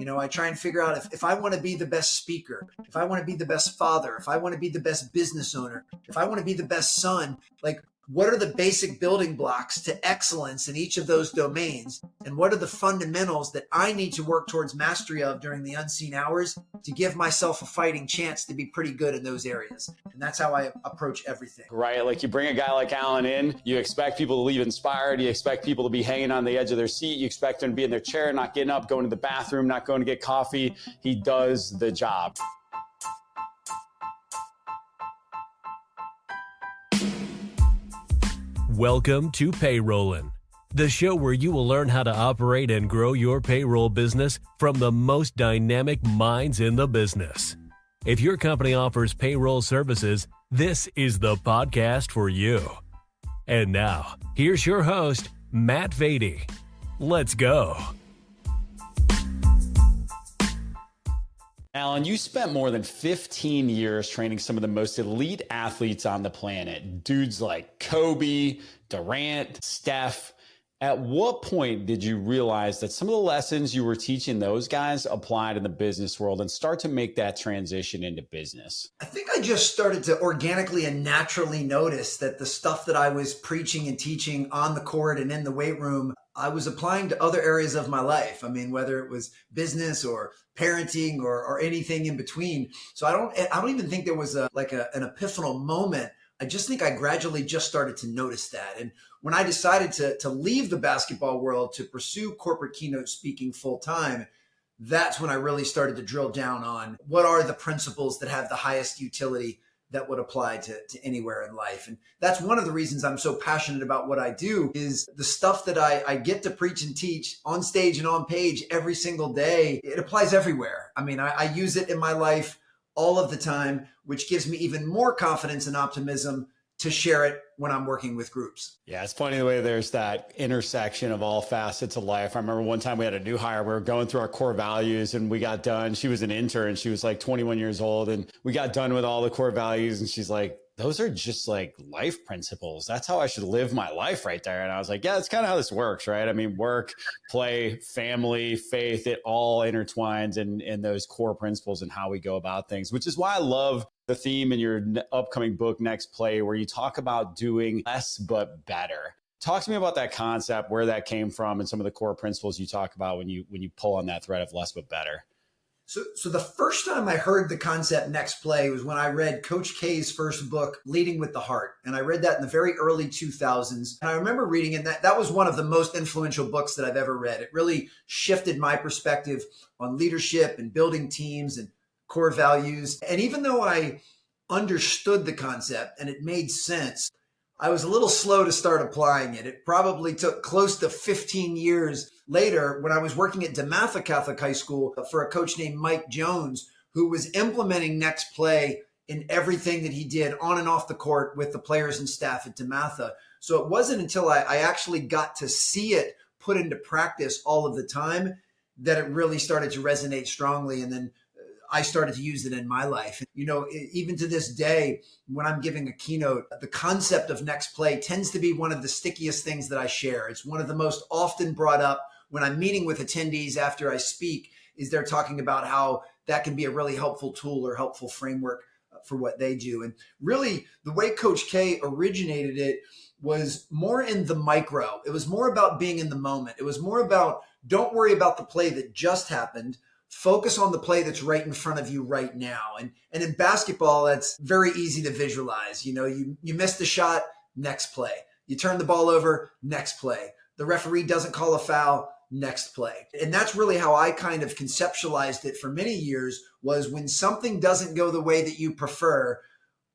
I try and figure out if I want to be the best speaker, if I want to be the best father, if I want to be the best business owner, if I want to be the best son, like what are the basic building blocks to excellence in each of those domains? And what are the fundamentals that I need to work towards mastery of during the unseen hours to give myself a fighting chance to be pretty good in those areas? And that's how I approach everything. Right. Like you bring a guy like Alan in, you expect people to leave inspired. You expect people to be hanging on the edge of their seat. You expect them to be in their chair, not getting up, going to the bathroom, not going to get coffee. He does the job. Welcome to Payrollin, the show where you will learn how to operate and grow your payroll business from the most dynamic minds in the business. If your company offers payroll services, this is the podcast for you. And now, here's your host, Matt Vaadi. Let's go. Alan, you spent more than 15 years training some of the most elite athletes on the planet. Dudes like Kobe, Durant, Steph. At what point did you realize that some of the lessons you were teaching those guys applied in the business world and start to make that transition into business? I think I just started to organically and naturally notice that the stuff that I was preaching and teaching on the court and in the weight room, I was applying to other areas of my life. I mean, whether it was business or parenting or anything in between. So I don't even think there was an epiphanal moment. I just think I gradually just started to notice that. And when I decided to leave the basketball world to pursue corporate keynote speaking full time, that's when I really started to drill down on what are the principles that have the highest utility that would apply to anywhere in life. And that's one of the reasons I'm so passionate about what I do is the stuff that I get to preach and teach on stage and on page every single day. It applies everywhere. I mean, I use it in my life all of the time, which gives me even more confidence and optimism to share it when I'm working with groups. Yeah, it's funny the way there's that intersection of all facets of life. I remember one time we had a new hire. We were going through our core values and we got done. She was an intern. She was like 21 years old. And we got done with all the core values. And she's like, those are just like life principles. That's how I should live my life right there. And I was like, yeah, that's kind of how this works, right? I mean, work, play, family, faith, it all intertwines in those core principles and how we go about things, which is why I love the theme in your upcoming book, Next Play, where you talk about doing less but better. Talk to me about that concept, where that came from, and some of the core principles you talk about when you pull on that thread of less but better. So the first time I heard the concept Next Play was when I read Coach K's first book, Leading with the Heart. And I read that in the very early 2000s. And I remember reading it. That was one of the most influential books that I've ever read. It really shifted my perspective on leadership and building teams and core values. And even though I understood the concept and it made sense, I was a little slow to start applying it. It probably took close to 15 years later when I was working at DeMatha Catholic High School for a coach named Mike Jones, who was implementing Next Play in everything that he did on and off the court with the players and staff at DeMatha. So it wasn't until I actually got to see it put into practice all of the time that it really started to resonate strongly. And then I started to use it in my life. Even to this day, when I'm giving a keynote, the concept of Next Play tends to be one of the stickiest things that I share. It's one of the most often brought up when I'm meeting with attendees after I speak, is they're talking about how that can be a really helpful tool or helpful framework for what they do. And really, the way Coach K originated it was more in the micro. It was more about being in the moment. It was more about, don't worry about the play that just happened. Focus on the play that's right in front of you right now. And in basketball, that's very easy to visualize. You missed a shot, next play. You turn the ball over, next play. The referee doesn't call a foul, next play. And that's really how I kind of conceptualized it for many years, was when something doesn't go the way that you prefer,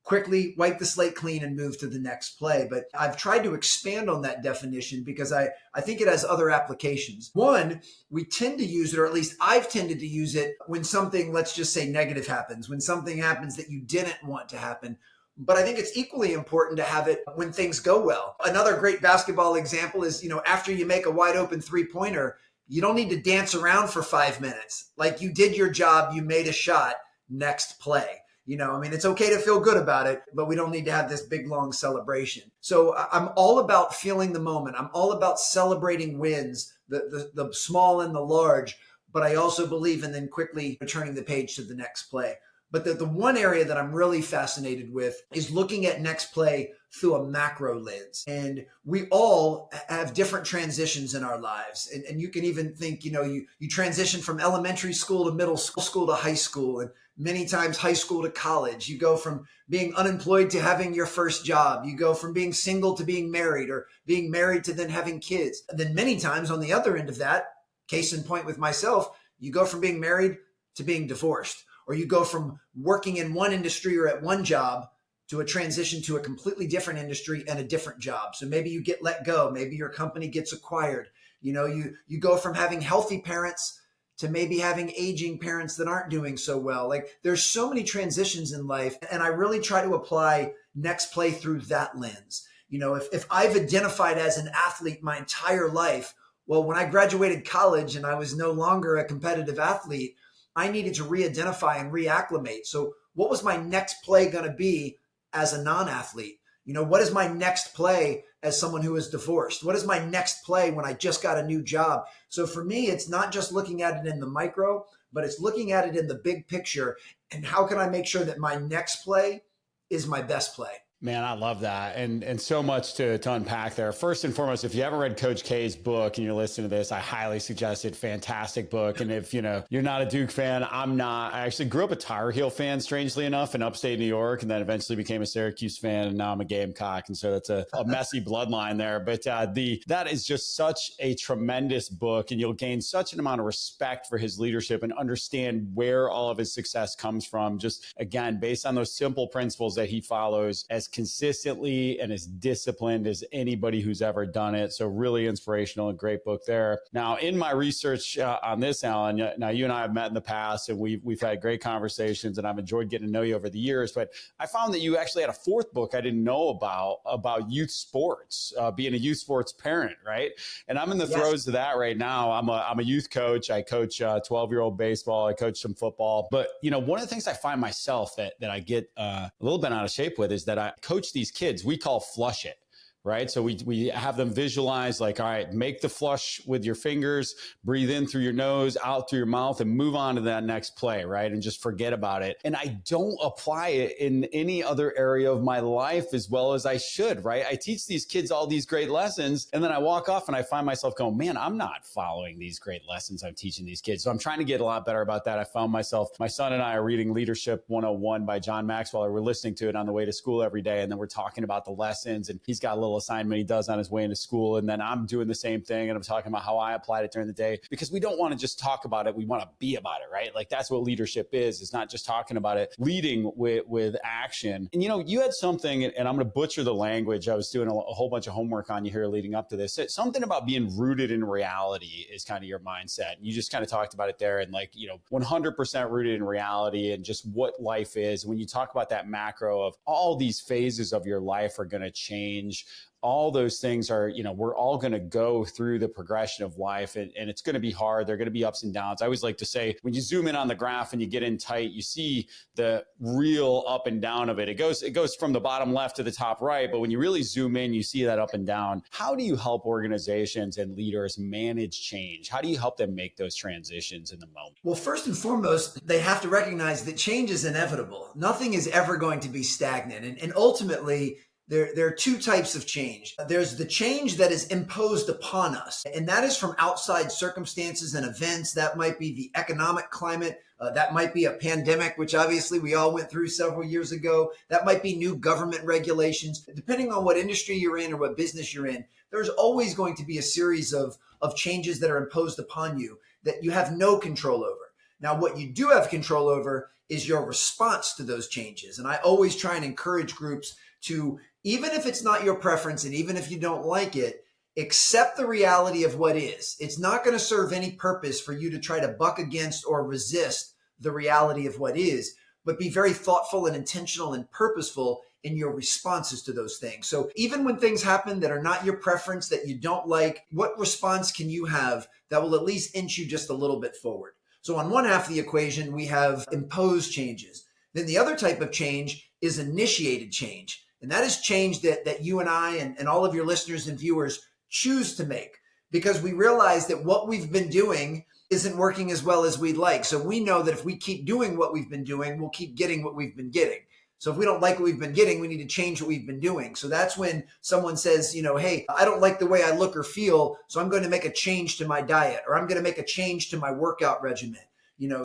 quickly wipe the slate clean and move to the next play. But I've tried to expand on that definition because I think it has other applications. One, we tend to use it, or at least I've tended to use it when something, let's just say, negative happens, when something happens that you didn't want to happen. But I think it's equally important to have it when things go well. Another great basketball example is, after you make a wide open 3-pointer, you don't need to dance around for 5 minutes. Like, you did your job, you made a shot, next play. It's okay to feel good about it, but we don't need to have this big, long celebration. So I'm all about feeling the moment. I'm all about celebrating wins, the small and the large. but I also believe in then quickly turning the page to the next play. But the one area that I'm really fascinated with is looking at next play through a macro lens. And we all have different transitions in our lives. And you can even think, you transition from elementary school to middle school to high school, and many times high school to college. You go from being unemployed to having your first job. You go from being single to being married, or being married to then having kids. And then many times on the other end of that, case in point with myself, you go from being married to being divorced. Or you go from working in one industry or at one job to a transition to a completely different industry and a different job. So maybe you get let go. Maybe your company gets acquired. You go from having healthy parents to maybe having aging parents that aren't doing so well. Like, there's so many transitions in life. And I really try to apply next play through that lens. If I've identified as an athlete my entire life, well, when I graduated college and I was no longer a competitive athlete, I needed to re-identify and reacclimate. So what was my next play going to be as a non-athlete? What is my next play as someone who is divorced? What is my next play when I just got a new job? So for me, it's not just looking at it in the micro, but it's looking at it in the big picture. And how can I make sure that my next play is my best play? Man, I love that. And so much to unpack there. First and foremost, if you haven't read Coach K's book and you're listening to this, I highly suggest it. Fantastic book. And if you're not a Duke fan, I'm not. I actually grew up a Tar Heel fan, strangely enough, in upstate New York, and then eventually became a Syracuse fan, and now I'm a Gamecock. And so that's a messy bloodline there. But that is just such a tremendous book, and you'll gain such an amount of respect for his leadership and understand where all of his success comes from. Just, again, based on those simple principles that he follows as consistently and as disciplined as anybody who's ever done it. So really inspirational and great book there. Now, in my research on this, Alan, now you and I have met in the past, and we've had great conversations, and I've enjoyed getting to know you over the years. But I found that you actually had a fourth book I didn't know about youth sports, being a youth sports parent, right? And I'm in the throes of that right now. I'm a youth coach. I coach 12-year-old baseball. I coach some football. But one of the things I find myself that I get a little bit out of shape with is that I coach these kids. We call flush it. Right. So we have them visualize, like, all right, make the flush with your fingers, breathe in through your nose, out through your mouth, and move on to that next play. Right. And just forget about it. And I don't apply it in any other area of my life as well as I should. Right. I teach these kids all these great lessons, and then I walk off and I find myself going, man, I'm not following these great lessons I'm teaching these kids. So I'm trying to get a lot better about that. I found myself, my son and I are reading Leadership 101 by John Maxwell. We're listening to it on the way to school every day. And then we're talking about the lessons, and he's got a little assignment he does on his way into school. And then I'm doing the same thing. And I'm talking about how I applied it during the day, because we don't want to just talk about it. We want to be about it, right? Like, that's what leadership is. It's not just talking about it, leading with action. And, you had something, and I'm going to butcher the language. I was doing a whole bunch of homework on you here leading up to this. Something about being rooted in reality is kind of your mindset. And you just kind of talked about it there, and 100% rooted in reality and just what life is. When you talk about that macro of all these phases of your life are going to change, all those things are, we're all going to go through the progression of life, and it's going to be hard. There are going to be ups and downs. I always like to say, when you zoom in on the graph and you get in tight, you see the real up and down of it. It goes from the bottom left to the top right. But when you really zoom in, you see that up and down. How do you help organizations and leaders manage change? How do you help them make those transitions in the moment? Well, first and foremost, they have to recognize that change is inevitable. Nothing is ever going to be stagnant. And ultimately, there are two types of change. There's the change that is imposed upon us, and that is from outside circumstances and events. That might be the economic climate. That might be a pandemic, which obviously we all went through several years ago. That might be new government regulations. Depending on what industry you're in or what business you're in, there's always going to be a series of changes that are imposed upon you that you have no control over. Now, what you do have control over is your response to those changes. And I always try and encourage groups to, even if it's not your preference and even if you don't like it, accept the reality of what is. It's not going to serve any purpose for you to try to buck against or resist the reality of what is, but be very thoughtful and intentional and purposeful in your responses to those things. So even when things happen that are not your preference, that you don't like, what response can you have that will at least inch you just a little bit forward? So on one half of the equation, we have imposed changes. Then the other type of change is initiated change. And that is change that you and I and all of your listeners and viewers choose to make, because we realize that what we've been doing isn't working as well as we'd like. So we know that if we keep doing what we've been doing, we'll keep getting what we've been getting. So if we don't like what we've been getting, we need to change what we've been doing. So that's when someone says, hey, I don't like the way I look or feel, so I'm going to make a change to my diet, or I'm going to make a change to my workout regimen.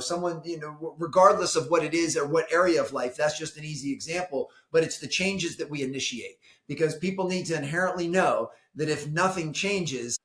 Someone, regardless of what it is or what area of life, that's just an easy example, but it's the changes that we initiate, because people need to inherently know that if nothing changes,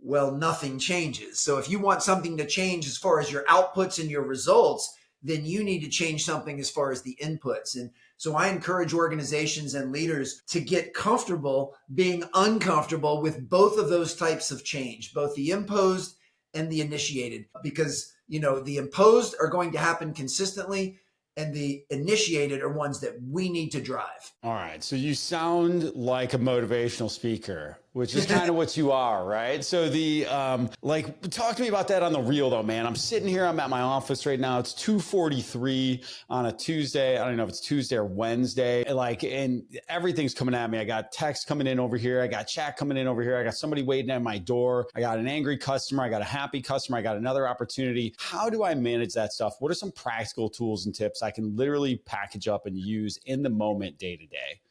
well, nothing changes. So if you want something to change as far as your outputs and your results, then you need to change something as far as the inputs. And so I encourage organizations and leaders to get comfortable being uncomfortable with both of those types of change, both the imposed and the initiated, because, the imposed are going to happen consistently, and the initiated are ones that we need to drive. All right. So you sound like a motivational speaker, which is kind of what you are, right? So talk to me about that on the real though, man. I'm sitting here, I'm at my office right now. It's 2:43 on a Tuesday. I don't know if it's Tuesday or Wednesday. And everything's coming at me. I got text coming in over here. I got chat coming in over here. I got somebody waiting at my door. I got an angry customer. I got a happy customer. I got another opportunity. How do I manage that stuff? What are some practical tools and tips I can literally package up and use in the moment, day to day?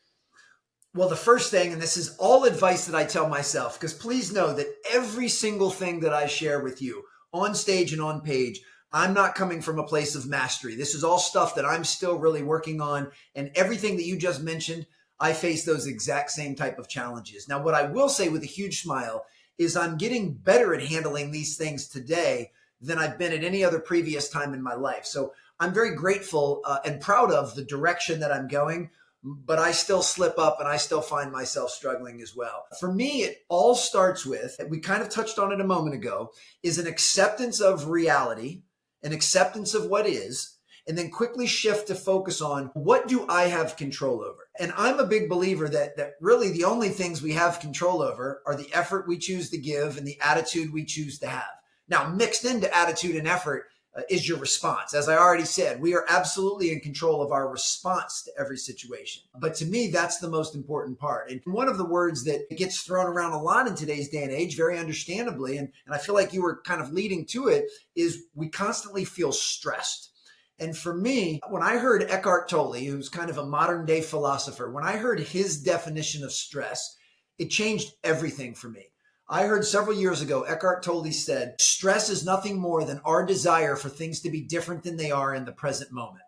Well, the first thing, and this is all advice that I tell myself, because please know that every single thing that I share with you on stage and on page, I'm not coming from a place of mastery. This is all stuff that I'm still really working on. And everything that you just mentioned, I face those exact same type of challenges. Now, what I will say with a huge smile is I'm getting better at handling these things today than I've been at any other previous time in my life. So I'm very grateful and proud of the direction that I'm going, but I still slip up and I still find myself struggling as well. For me, it all starts with, we kind of touched on it a moment ago, is an acceptance of reality, an acceptance of what is, and then quickly shift to focus on what do I have control over? And I'm a big believer that really the only things we have control over are the effort we choose to give and the attitude we choose to have. Now, mixed into attitude and effort is your response. As I already said, we are absolutely in control of our response to every situation. But to me, that's the most important part. And one of the words that gets thrown around a lot in today's day and age, very understandably, and I feel like you were kind of leading to it, is we constantly feel stressed. And for me, when I heard Eckhart Tolle, who's kind of a modern day philosopher, when I heard his definition of stress, it changed everything for me. I heard several years ago, Eckhart Tolle said, stress is nothing more than our desire for things to be different than they are in the present moment.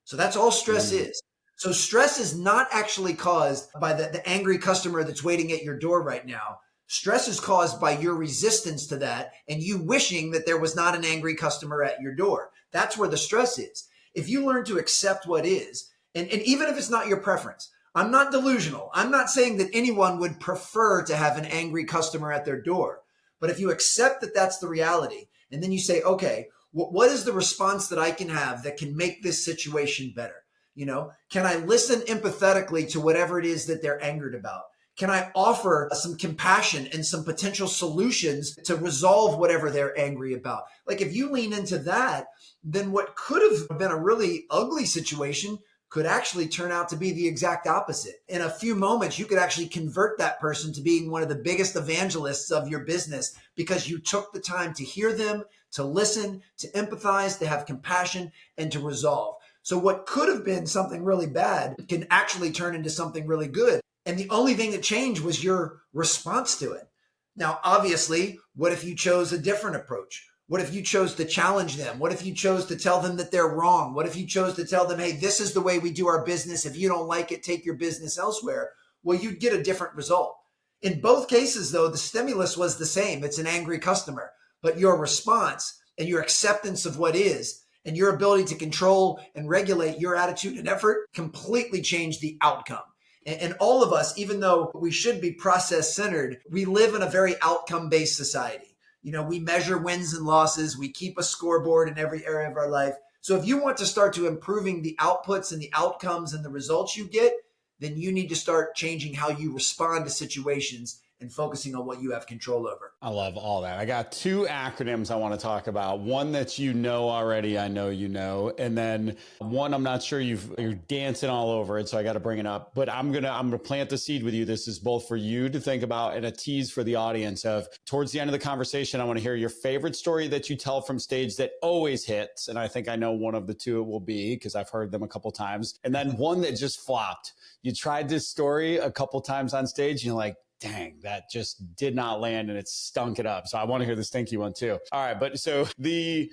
So that's all stress is. So stress is not actually caused by the angry customer that's waiting at your door right now. Stress is caused by your resistance to that and you wishing that there was not an angry customer at your door. That's where the stress is. If you learn to accept what is, and even if it's not your preference, I'm not delusional. I'm not saying that anyone would prefer to have an angry customer at their door. But if you accept that that's the reality, and then you say, okay, what is the response that I can have that can make this situation better? Can I listen empathetically to whatever it is that they're angered about? Can I offer some compassion and some potential solutions to resolve whatever they're angry about? Like if you lean into that, then what could have been a really ugly situation could actually turn out to be the exact opposite. In a few moments, you could actually convert that person to being one of the biggest evangelists of your business because you took the time to hear them, to listen, to empathize, to have compassion, and to resolve. So what could have been something really bad can actually turn into something really good. And the only thing that changed was your response to it. Now, obviously, what if you chose a different approach? What if you chose to challenge them? What if you chose to tell them that they're wrong? What if you chose to tell them, hey, this is the way we do our business. If you don't like it, take your business elsewhere. Well, you'd get a different result. In both cases, though, the stimulus was the same. It's an angry customer. But your response and your acceptance of what is and your ability to control and regulate your attitude and effort completely changed the outcome. And all of us, even though we should be process-centered, we live in a very outcome-based society. We measure wins and losses. We keep a scoreboard in every area of our life. So if you want to start to improving the outputs and the outcomes and the results you get, then you need to start changing how you respond to situations and focusing on what you have control over. I love all that. I got two acronyms I want to talk about. One that you know already, I know you know, and then one I'm not sure you're dancing all over it, so I got to bring it up. But I'm gonna plant the seed with you. This is both for you to think about and a tease for the audience. Of towards the end of the conversation, I want to hear your favorite story that you tell from stage that always hits, and I think I know one of the two it will be because I've heard them a couple times, and then one that just flopped. You tried this story a couple times on stage, and you're like, dang, that just did not land and it stunk it up. So I want to hear the stinky one too. All right. But so the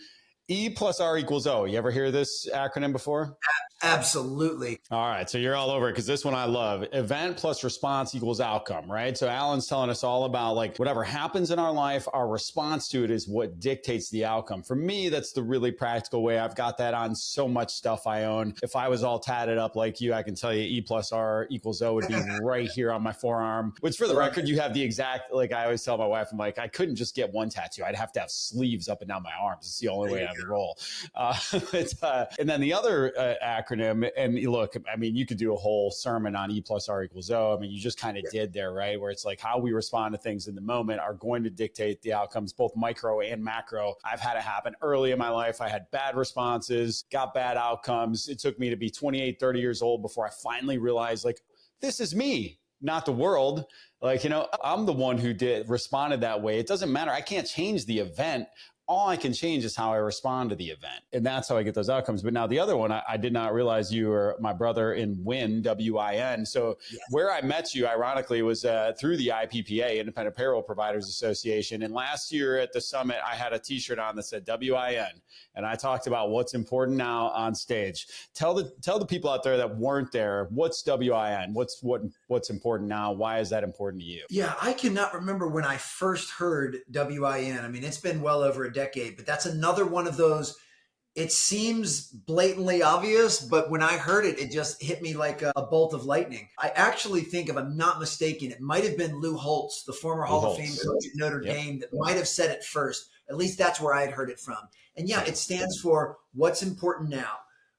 E plus R equals O. You ever hear this acronym before? Absolutely. All right. So you're all over it because this one I love. Event plus response equals outcome, right? So Alan's telling us all about like whatever happens in our life, our response to it is what dictates the outcome. For me, that's the really practical way. I've got that on so much stuff I own. If I was all tatted up like you, I can tell you E plus R equals O would be right here on my forearm, which for the record, you have the exact, like I always tell my wife, I'm like, I couldn't just get one tattoo. I'd have to have sleeves up and down my arms. It's the only way I would roll. And then the other acronym, and look, I mean, you could do a whole sermon on E plus R equals O. I mean, you just kind of did there, right? Where it's like how we respond to things in the moment are going to dictate the outcomes, both micro and macro. I've had it happen early in my life. I had bad responses, got bad outcomes. It took me to be 28, 30 years old before I finally realized like, this is me, not the world. Like, you know, I'm the one who responded that way. It doesn't matter. I can't change the event. All I can change is how I respond to the event. And that's how I get those outcomes. But now the other one, I did not realize you were my brother in WIN, W-I-N. So yes. Where I met you, ironically, was through the IPPA, Independent Payroll Providers Association. And last year at the summit, I had a t-shirt on that said W-I-N. And I talked about what's important now on stage. Tell the people out there that weren't there, what's W-I-N? What's important now? Why is that important to you? Yeah, I cannot remember when I first heard W-I-N. I mean, it's been well over a decade, but that's another one of those, it seems blatantly obvious, but when I heard it, it just hit me like a bolt of lightning. I actually think, if I'm not mistaken, it might have been Lou Holtz, the former Hall of Fame coach at Notre Dame, that might have said it first. At least that's where I had heard it from. And yeah, it stands for what's important now,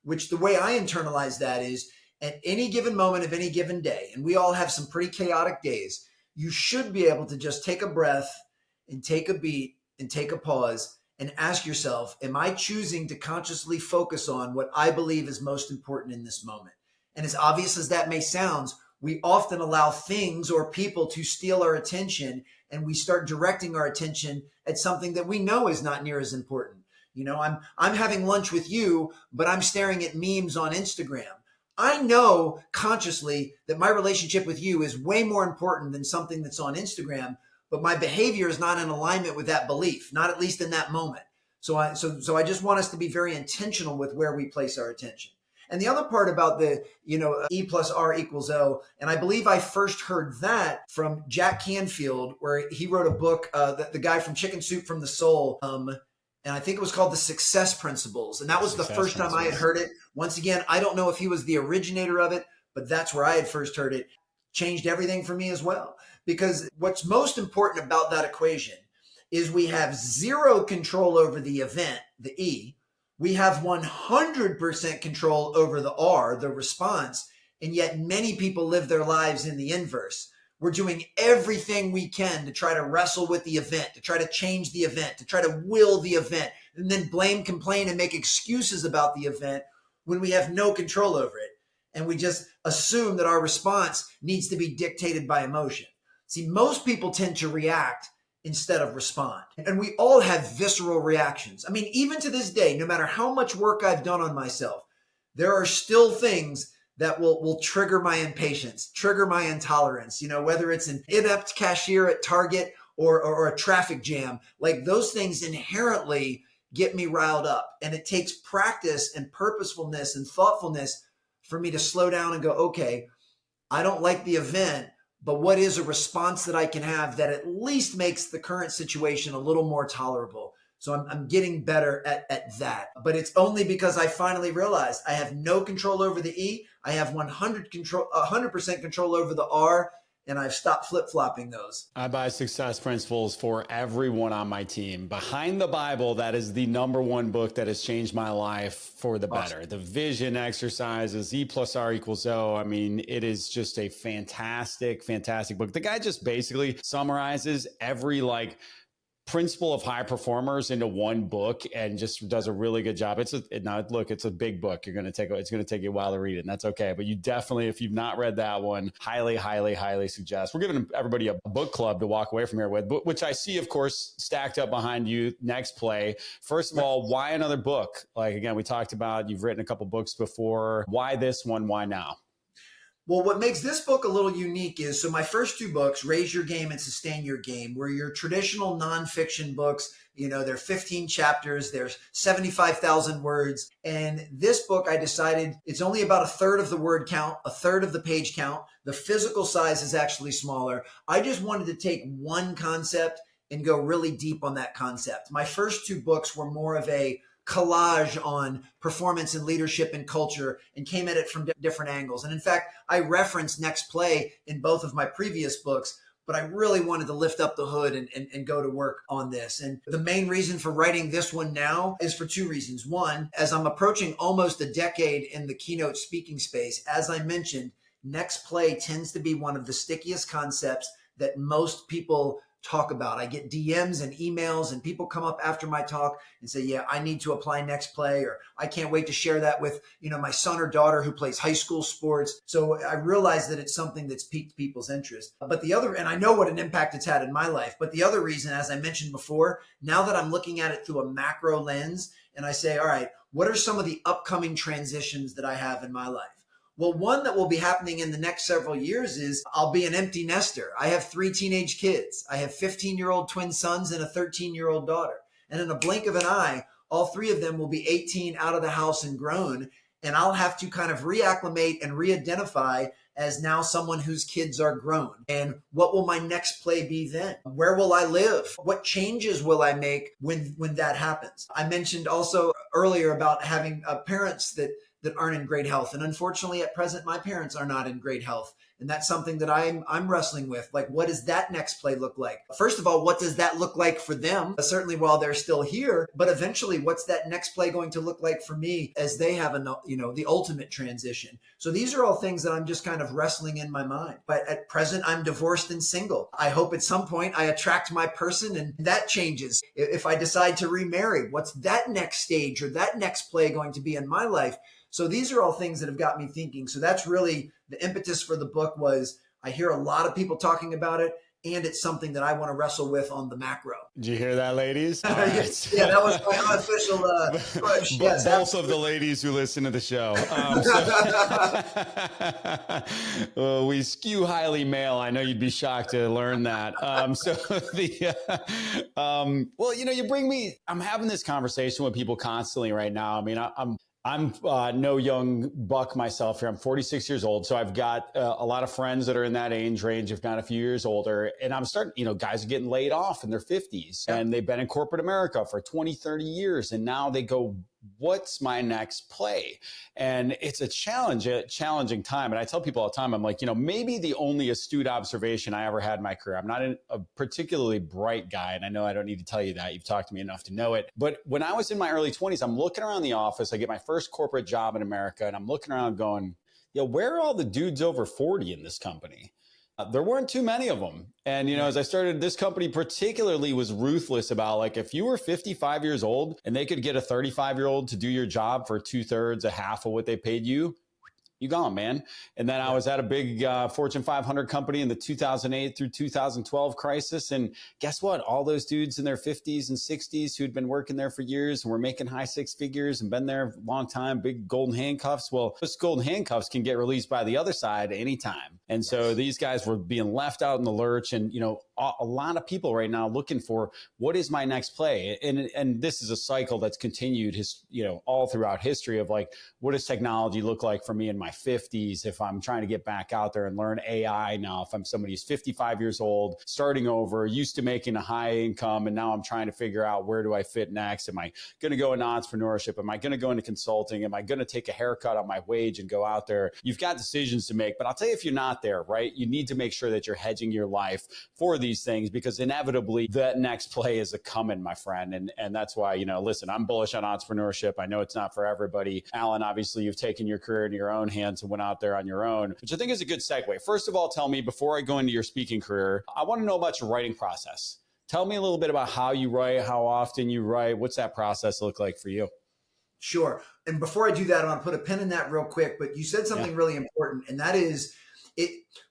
which the way I internalize that is at any given moment of any given day, and we all have some pretty chaotic days, you should be able to just take a breath and take a beat and take a pause and ask yourself, am I choosing to consciously focus on what I believe is most important in this moment? And as obvious as that may sound, we often allow things or people to steal our attention, and we start directing our attention at something that we know is not near as important. You know, I'm having lunch with you, but I'm staring at memes on Instagram. I know consciously that my relationship with you is way more important than something that's on Instagram, but my behavior is not in alignment with that belief, not at least in that moment. So I just want us to be very intentional with where we place our attention. And the other part about the, E plus R equals O, and I believe I first heard that from Jack Canfield, where he wrote a book, the guy from Chicken Soup from the Soul, and I think it was called The Success Principles. And that was the first time I had heard it. Once again, I don't know if he was the originator of it, but that's where I had first heard it. Changed everything for me as well. Because what's most important about that equation is we have zero control over the event, the E. We have 100% control over the R, the response. And yet many people live their lives in the inverse. We're doing everything we can to try to wrestle with the event, to try to change the event, to try to will the event, and then blame, complain, and make excuses about the event when we have no control over it. And we just assume that our response needs to be dictated by emotion. See, most people tend to react instead of respond. And we all have visceral reactions. I mean, even to this day, no matter how much work I've done on myself, there are still things that will trigger my impatience, trigger my intolerance, whether it's an inept cashier at Target or a traffic jam. Like, those things inherently get me riled up. And it takes practice and purposefulness and thoughtfulness for me to slow down and go, okay, I don't like the event, but what is a response that I can have that at least makes the current situation a little more tolerable? So I'm getting better at that. But it's only because I finally realized I have no control over the E. I have 100% control over the R. and I've stopped flip-flopping those. I buy Success Principles for everyone on my team. Behind the Bible, that is the number one book that has changed my life for the better. The vision exercises, E plus R equals O. I mean, it is just a fantastic, fantastic book. The guy just basically summarizes every principle of high performers into one book and just does a really good job. It's a big book. It's going to take you a while to read it, and that's okay. But you definitely, if you've not read that one, highly, highly, highly suggest. We're giving everybody a book club to walk away from here with, which I see, of course, stacked up behind you. Next play. First of all, why another book? Again, we talked about, you've written a couple books before. Why this one? Why now? Well, what makes this book a little unique is, so my first two books, Raise Your Game and Sustain Your Game, were your traditional nonfiction books. They're 15 chapters, there's 75,000 words. And this book, I decided it's only about a third of the word count, a third of the page count. The physical size is actually smaller. I just wanted to take one concept and go really deep on that concept. My first two books were more of a collage on performance and leadership and culture, and came at it from different angles. And in fact, I referenced Next Play in both of my previous books, but I really wanted to lift up the hood and go to work on this. And the main reason for writing this one now is for two reasons. One, as I'm approaching almost a decade in the keynote speaking space, as I mentioned, Next Play tends to be one of the stickiest concepts that most people talk about. I get DMs and emails, and people come up after my talk and say, yeah, I need to apply Next Play, or I can't wait to share that with, my son or daughter who plays high school sports. So I realize that it's something that's piqued people's interest. But the other, and I know what an impact it's had in my life, but the other reason, as I mentioned before, now that I'm looking at it through a macro lens, and I say, all right, what are some of the upcoming transitions that I have in my life? Well, one that will be happening in the next several years is I'll be an empty nester. I have 3 teenage kids. I have 15-year-old twin sons and a 13-year-old daughter. And in a blink of an eye, all 3 of them will be 18, out of the house and grown. And I'll have to kind of reacclimate and re-identify as now someone whose kids are grown. And what will my next play be then? Where will I live? What changes will I make when that happens? I mentioned also earlier about having parents that aren't in great health. And unfortunately, at present, my parents are not in great health. And that's something that I'm wrestling with. What does that next play look like? First of all, what does that look like for them? Certainly while they're still here, but eventually, what's that next play going to look like for me as they have the ultimate transition? So these are all things that I'm just kind of wrestling in my mind. But at present, I'm divorced and single. I hope at some point I attract my person and that changes. If I decide to remarry, what's that next stage or that next play going to be in my life? So these are all things that have got me thinking. So that's really the impetus for the book. Was I hear a lot of people talking about it, and it's something that I want to wrestle with on the macro. Did you hear that, ladies? Right. Yeah, that was my unofficial push. Yes, both of the ladies who listen to the show. We skew highly male. I know you'd be shocked to learn that. Well, you bring me. I'm having this conversation with people constantly right now. I mean, I'm no young buck myself here. I'm 46 years old. So I've got a lot of friends that are in that age range, if not a few years older. And I'm starting, guys are getting laid off in their 50s and they've been in corporate America for 20, 30 years. And now they go, what's my next play? And it's a challenging time. And I tell people all the time, I'm like, maybe the only astute observation I ever had in my career. I'm not a particularly bright guy. And I know I don't need to tell you that. You've talked to me enough to know it. But when I was in my early 20s, I'm looking around the office. I get my first corporate job in America. And I'm looking around going, where are all the dudes over 40 in this company? There weren't too many of them. And, as I started, this company particularly was ruthless about if you were 55 years old and they could get a 35-year-old to do your job for 2/3, a half of what they paid you, you gone, man. And then I was at a big Fortune 500 company in the 2008 through 2012 crisis. And guess what? All those dudes in their 50s and 60s who'd been working there for years and were making high 6 figures and been there a long time, big golden handcuffs. Well, those golden handcuffs can get released by the other side anytime. And so these guys were being left out in the lurch. And, a lot of people right now looking for what is my next play. And this is a cycle that's continued all throughout history of like, what does technology look like for me in my 50s if I'm trying to get back out there and learn AI now, if I'm somebody who's 55 years old, starting over, used to making a high income, and now I'm trying to figure out where do I fit next? Am I going to go into entrepreneurship? Am I going to go into consulting? Am I going to take a haircut on my wage and go out there? You've got decisions to make, but I'll tell you, if you're not there, right, you need to make sure that you're hedging your life for these things, because inevitably that next play is a coming, my friend. And that's why, listen, I'm bullish on entrepreneurship. I know it's not for everybody. Alan, obviously you've taken your career into your own hands and went out there on your own, which I think is a good segue. First of all, tell me, before I go into your speaking career, I want to know about your writing process. Tell me a little bit about how you write, how often you write. What's that process look like for you? Sure. And before I do that, I want to put a pin in that real quick, but you said something really important, and that is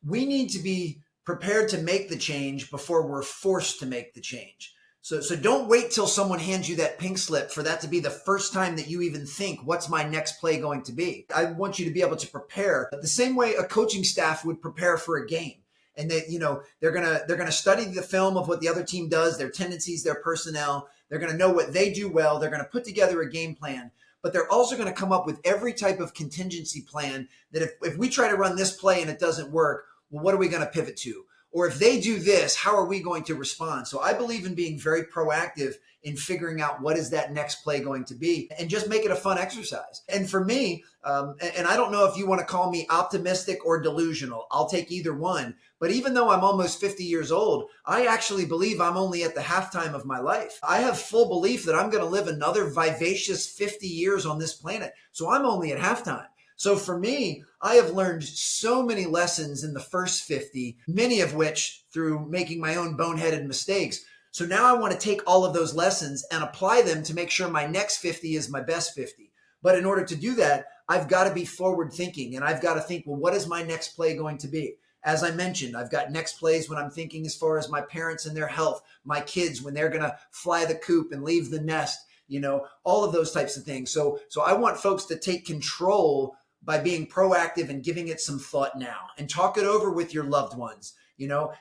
we need to be prepared to make the change before we're forced to make the change. So don't wait till someone hands you that pink slip for that to be the first time that you even think, what's my next play going to be? I want you to be able to prepare the same way a coaching staff would prepare for a game. And they're gonna study the film of what the other team does, their tendencies, their personnel. They're gonna know what they do well. They're gonna put together a game plan, but they're also gonna come up with every type of contingency plan that if we try to run this play and it doesn't work, well, what are we gonna pivot to? Or if they do this, how are we going to respond? So I believe in being very proactive in figuring out what is that next play going to be, and just make it a fun exercise. And for me, and I don't know if you want to call me optimistic or delusional, I'll take either one. But even though I'm almost 50 years old, I actually believe I'm only at the halftime of my life. I have full belief that I'm going to live another vivacious 50 years on this planet. So I'm only at halftime. So for me, I have learned so many lessons in the first 50, many of which through making my own boneheaded mistakes. So now I want to take all of those lessons and apply them to make sure my next 50 is my best 50. But in order to do that, I've got to be forward thinking, and I've got to think, well, what is my next play going to be? As I mentioned, I've got next plays when I'm thinking as far as my parents and their health, my kids, when they're going to fly the coop and leave the nest, all of those types of things. So I want folks to take control by being proactive and giving it some thought now, and talk it over with your loved ones.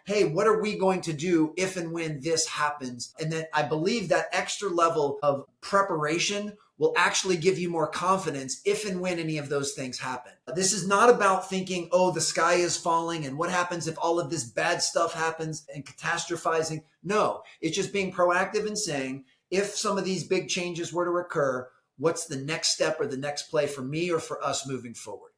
Hey, what are we going to do if and when this happens? And then I believe that extra level of preparation will actually give you more confidence if and when any of those things happen. This is not about thinking, oh, the sky is falling and what happens if all of this bad stuff happens, and catastrophizing. No, it's just being proactive and saying, if some of these big changes were to occur, what's the next step or the next play for me or for us moving forward?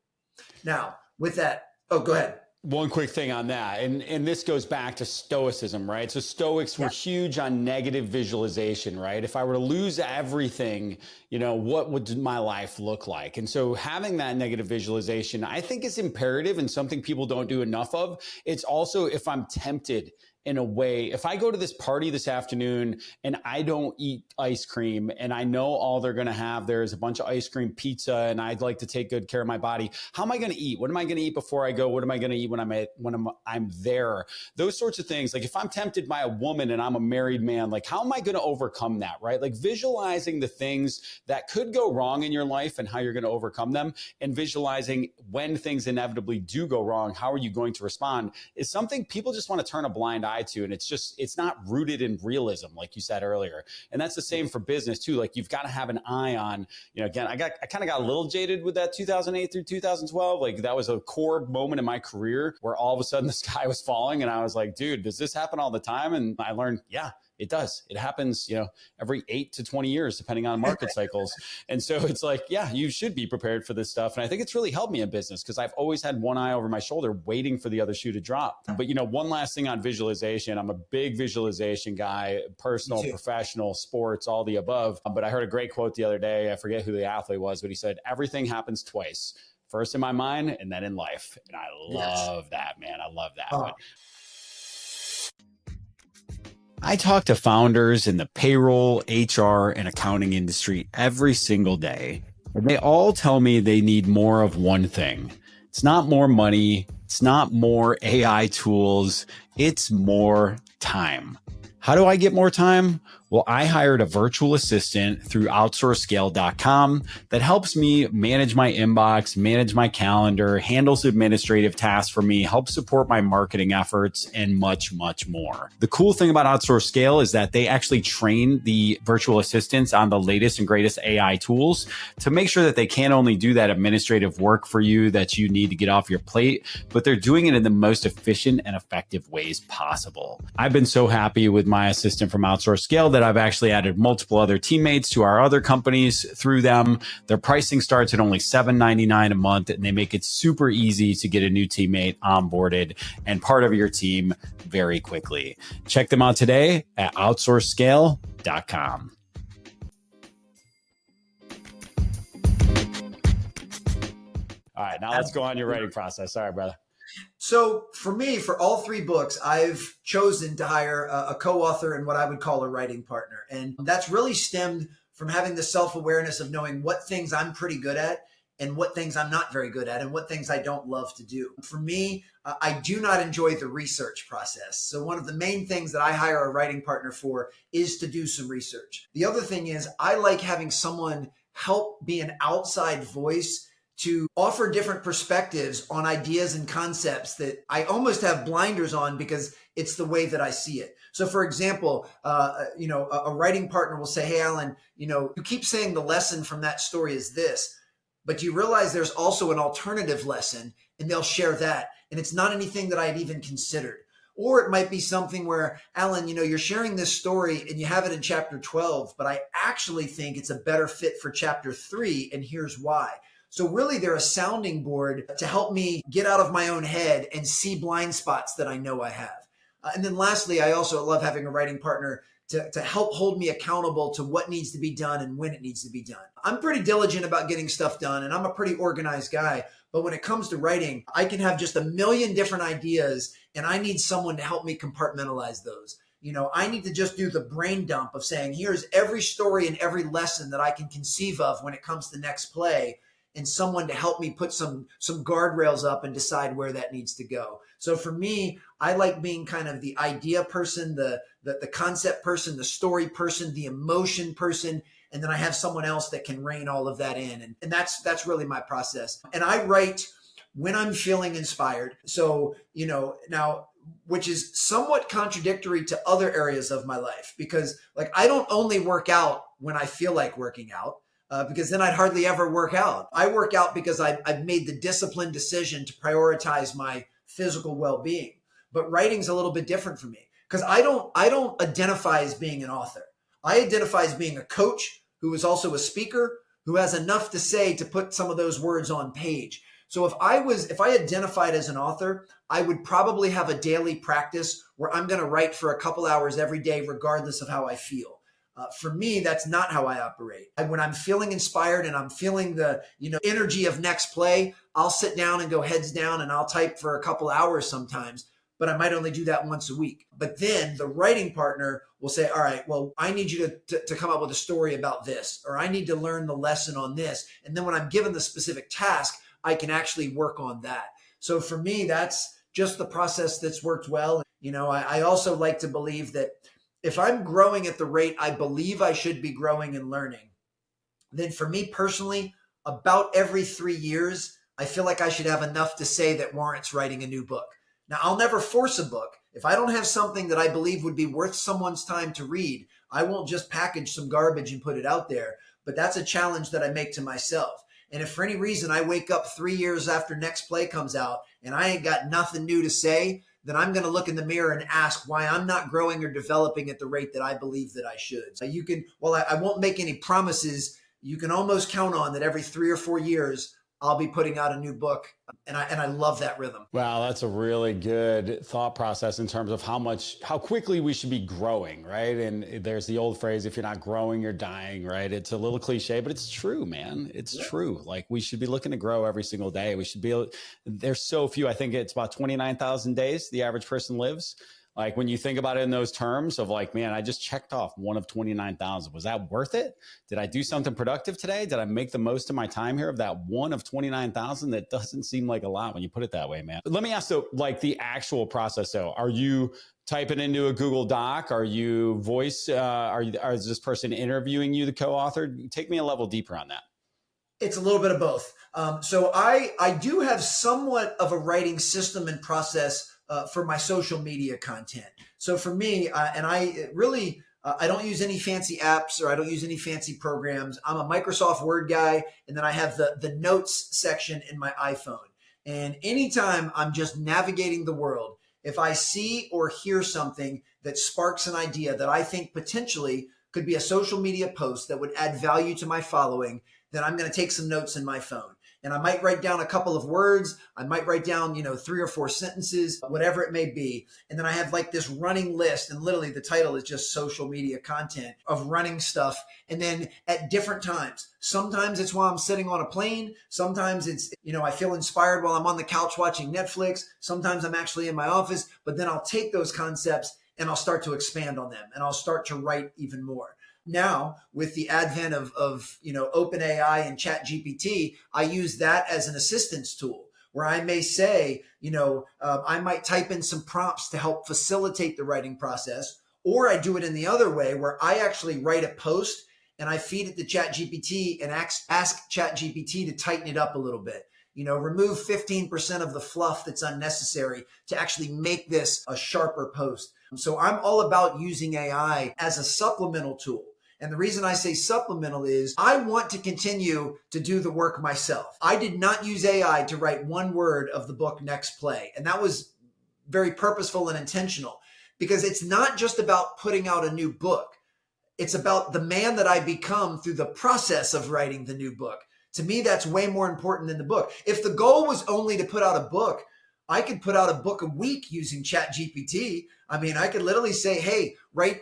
Now, with that, go ahead. One quick thing on that, and this goes back to Stoicism, right? So Stoics were huge on negative visualization, right? If I were to lose everything, what would my life look like? And so having that negative visualization, I think, is imperative and something people don't do enough of. It's also, if I'm tempted in a way, if I go to this party this afternoon and I don't eat ice cream, and I know all they're going to have there is a bunch of ice cream pizza, and I'd like to take good care of my body, how am I going to eat? What am I going to eat before I go? What am I going to eat when I'm there? Those sorts of things. Like if I'm tempted by a woman and I'm a married man, like how am I going to overcome that, right? Like visualizing the things that could go wrong in your life and how you're going to overcome them, and visualizing when things inevitably do go wrong, how are you going to respond, is something people just want to turn a blind eye to. And it's not rooted in realism, like you said earlier. And that's the same for business too. Like you've got to have an eye on, again, I kind of got a little jaded with that 2008 through 2012. Like that was a core moment in my career where all of a sudden the sky was falling, and I was like, dude, does this happen all the time? And I learned, yeah, it does. It happens, every 8 to 20 years, depending on market cycles. And so it's like, yeah, you should be prepared for this stuff. And I think it's really helped me in business because I've always had one eye over my shoulder waiting for the other shoe to drop. But, one last thing on visualization. I'm a big visualization guy, personal, professional, sports, all the above. But I heard a great quote the other day. I forget who the athlete was, but he said, everything happens twice. First in my mind and then in life. And I love that, man. I love that. Oh. I talk to founders in the payroll, HR, and accounting industry every single day. And they all tell me they need more of one thing. It's not more money. It's not more AI tools. It's more time. How do I get more time? Well, I hired a virtual assistant through outsourcescale.com that helps me manage my inbox, manage my calendar, handles administrative tasks for me, helps support my marketing efforts, and much, much more. The cool thing about OutsourceScale is that they actually train the virtual assistants on the latest and greatest AI tools to make sure that they can't only do that administrative work for you that you need to get off your plate, but they're doing it in the most efficient and effective ways possible. I've been so happy with my assistant from OutsourceScale that I've actually added multiple other teammates to our other companies through them. Their pricing starts at only $7.99 a month, and they make it super easy to get a new teammate onboarded and part of your team very quickly. Check them out today at outsourcescale.com. All right, now let's go on your writing process. Sorry, brother. So for me, for all three books, I've chosen to hire a co-author and what I would call a writing partner. And that's really stemmed from having the self-awareness of knowing what things I'm pretty good at and what things I'm not very good at and what things I don't love to do. For me, I do not enjoy the research process. So one of the main things that I hire a writing partner for is to do some research. The other thing is I like having someone help be an outside voice to offer different perspectives on ideas and concepts that I almost have blinders on because it's the way that I see it. So for example, a writing partner will say, hey, Alan, you keep saying the lesson from that story is this, but you realize there's also an alternative lesson, and they'll share that. And it's not anything that I'd even considered. Or it might be something where, Alan, you're sharing this story and you have it in chapter 12, but I actually think it's a better fit for chapter 3, and here's why. So really, they're a sounding board to help me get out of my own head and see blind spots that I know I have. And then lastly, I also love having a writing partner to help hold me accountable to what needs to be done and when it needs to be done. I'm pretty diligent about getting stuff done, and I'm a pretty organized guy. But when it comes to writing, I can have just a million different ideas, and I need someone to help me compartmentalize those. I need to just do the brain dump of saying, here's every story and every lesson that I can conceive of when it comes to next play, and someone to help me put some guardrails up and decide where that needs to go. So for me, I like being kind of the idea person, the concept person, the story person, the emotion person, and then I have someone else that can rein all of that in. And that's really my process. And I write when I'm feeling inspired. So, now, which is somewhat contradictory to other areas of my life, because I don't only work out when I feel like working out. Because then I'd hardly ever work out. I work out because I've made the disciplined decision to prioritize my physical well-being. But writing's a little bit different for me because I don't identify as being an author. I identify as being a coach who is also a speaker who has enough to say to put some of those words on page. So if I identified as an author, I would probably have a daily practice where I'm going to write for a couple hours every day, regardless of how I feel. For me, that's not how I operate. When I'm feeling inspired and I'm feeling the energy of next play, I'll sit down and go heads down and I'll type for a couple hours sometimes, but I might only do that once a week. But then the writing partner will say, all right, well, I need you to come up with a story about this, or I need to learn the lesson on this. And then when I'm given the specific task, I can actually work on that. So for me, that's just the process that's worked well. I also like to believe that if I'm growing at the rate I believe I should be growing and learning, then for me personally, about every 3 years, I feel like I should have enough to say that warrants writing a new book. Now, I'll never force a book. If I don't have something that I believe would be worth someone's time to read, I won't just package some garbage and put it out there. But that's a challenge that I make to myself. And if for any reason I wake up 3 years after next play comes out and I ain't got nothing new to say, then I'm going to look in the mirror and ask why I'm not growing or developing at the rate that I believe that I should. So I won't make any promises. You can almost count on that every 3 or 4 years, I'll be putting out a new book. And I love that rhythm. Wow, that's a really good thought process in terms of how quickly we should be growing, right? And there's the old phrase, if you're not growing, you're dying, right? It's a little cliche, but it's true, man. It's true. We should be looking to grow every single day. There's so few, I think it's about 29,000 days the average person lives. When you think about it in those terms of man, I just checked off one of 29,000. Was that worth it? Did I do something productive today? Did I make the most of my time here of that one of 29,000? That doesn't seem like a lot when you put it that way, man. But let me ask, the actual process though, are you type it into a Google Doc? Are you voice? Is this person interviewing you, the co-author? Take me a level deeper on that. It's a little bit of both. So I do have somewhat of a writing system and process for my social media content. So for me, I don't use any fancy apps, or I don't use any fancy programs. I'm a Microsoft Word guy, and then I have the notes section in my iPhone. And anytime I'm just navigating the world, if I see or hear something that sparks an idea that I think potentially could be a social media post that would add value to my following, then I'm going to take some notes in my phone. And I might write down a couple of words. I might write down, 3 or 4 sentences, whatever it may be. And then I have like this running list, and literally the title is just social media content of running stuff. And then at different times, sometimes it's while I'm sitting on a plane. Sometimes it's, I feel inspired while I'm on the couch watching Netflix. Sometimes I'm actually in my office, but then I'll take those concepts and I'll start to expand on them, and I'll start to write even more. Now, with the advent of OpenAI and ChatGPT, I use that as an assistance tool where I may say, I might type in some prompts to help facilitate the writing process, or I do it in the other way where I actually write a post and I feed it to ChatGPT and ask ChatGPT to tighten it up a little bit. Remove 15% of the fluff that's unnecessary to actually make this a sharper post. So I'm all about using AI as a supplemental tool. And the reason I say supplemental is I want to continue to do the work myself. I did not use AI to write one word of the book Next Play. And that was very purposeful and intentional, because it's not just about putting out a new book. It's about the man that I become through the process of writing the new book. To me, that's way more important than the book. If the goal was only to put out a book, I could put out a book a week using ChatGPT. I mean, I could literally say, hey, write